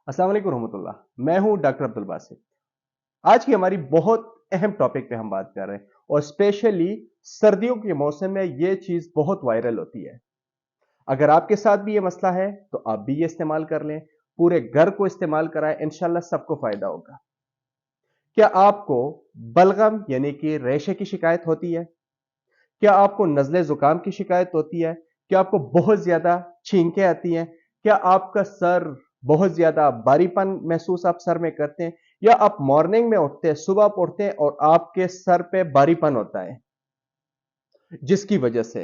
अस्सलाम वालेकुम रहमतुल्लाह। मैं हूं डॉक्टर अब्दुल बासित। आज की हमारी बहुत अहम टॉपिक पे हम बात कर रहे हैं और स्पेशली सर्दियों के मौसम में ये चीज बहुत वायरल होती है। अगर आपके साथ भी ये मसला है तो आप भी ये इस्तेमाल कर लें, पूरे घर को इस्तेमाल कराएं, इंशाल्लाह सबको फायदा होगा। क्या आपको बलगम यानी कि रेशे की शिकायत होती है? क्या आपको नज़ले जुकाम की शिकायत होती है? क्या आपको बहुत ज्यादा छींकें आती हैं? क्या आपका सर बहुत ज्यादा भारीपन महसूस आप सर में करते हैं? या आप मॉर्निंग में उठते हैं, सुबह आप उठते हैं और आपके सर पे भारीपन होता है, जिसकी वजह से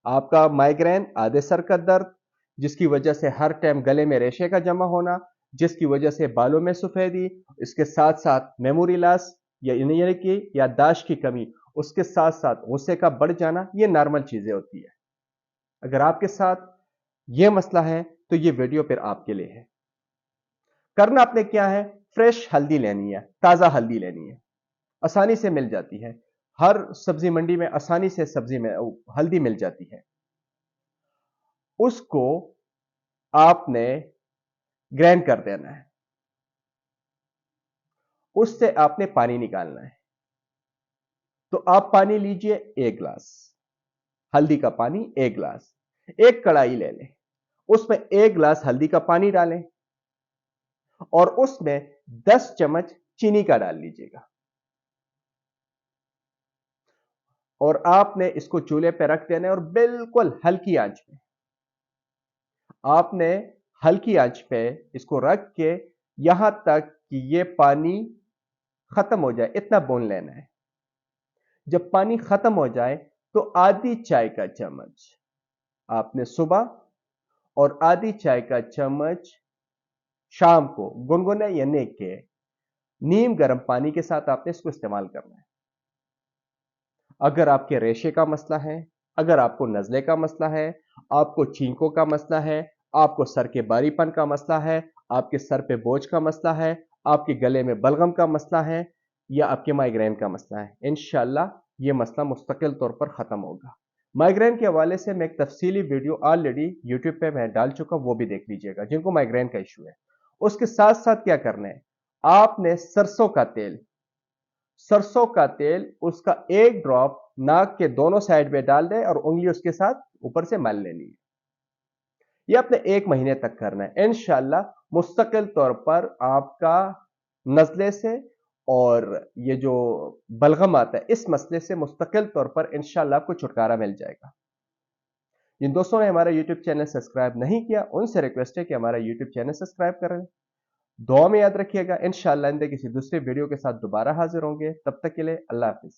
आपका माइग्रेन, आधे सर का दर्द, जिसकी वजह से हर टाइम गले में रेशे का जमा होना, जिसकी वजह से बालों में सफेदी, इसके साथ साथ मेमोरी लॉस यानी कि याददाश्त की कमी, उसके साथ साथ गुस्से का बढ़ जाना, ये नॉर्मल चीजें होती है। अगर आपके साथ ये मसला है तो ये वीडियो फिर आपके लिए है। करना आपने क्या है, फ्रेश हल्दी लेनी है, ताजा हल्दी लेनी है, आसानी से मिल जाती है। हर सब्जी मंडी में आसानी से सब्जी में हल्दी मिल जाती है। उसको आपने ग्राइंड कर देना है, उससे आपने पानी निकालना है। तो आप पानी लीजिए, 1 गिलास हल्दी का पानी, 1 गिलास। एक कढ़ाई ले लें, उसमें 1 गिलास हल्दी का पानी डालें और उसमें 10 चम्मच चीनी का डाल लीजिएगा और आपने इसको चूल्हे पे रख देना है और बिल्कुल हल्की आंच पे आपने हल्की आंच पे इसको रख के यहां तक कि ये पानी खत्म हो जाए, इतना भून लेना है। जब पानी खत्म हो जाए तो आधी चाय का चम्मच आपने सुबह और आधी चाय का चम्मच शाम को गुनगुने यानी के नीम गर्म पानी के साथ आपने इसको इस्तेमाल करना है। अगर आपके रेशे का मसला है, अगर आपको नज़ले का मसला है, आपको छींकों का मसला है, आपको सर के भारीपन का मसला है, आपके सर पे बोझ का मसला है, आपके गले में बलगम का मसला है या आपके माइग्रेन का मसला है, इंशाल्लाह ये मसला मुस्तकिल तौर पर खत्म होगा। माइग्रेन के हवाले से मैं एक तफसीली वीडियो ऑलरेडी यूट्यूब पे मैं डाल चुका हूं, वो भी देख लीजिएगा जिनको माइग्रेन का इशू है। उसके साथ साथ क्या करना है, आपने सरसों का तेल उसका एक ड्रॉप नाक के दोनों साइड में डाल दें और उंगली उसके साथ ऊपर से मल लेनी है। ये अपने 1 महीने तक करना है, इंशाल्लाह मुस्तकिल तौर पर आपका नजले से और ये जो बलगम आता है इस मसले से मुस्तकिल तौर पर इंशाल्लाह आपको छुटकारा मिल जाएगा। जिन दोस्तों ने हमारा यूट्यूब चैनल सब्सक्राइब नहीं किया उनसे रिक्वेस्ट है कि हमारा यूट्यूब चैनल सब्सक्राइब करें। दुआ में याद रखिएगा, इंशाल्लाह किसी दूसरे वीडियो के साथ दोबारा हाजिर होंगे। तब तक के लिए अल्लाह हाफिज।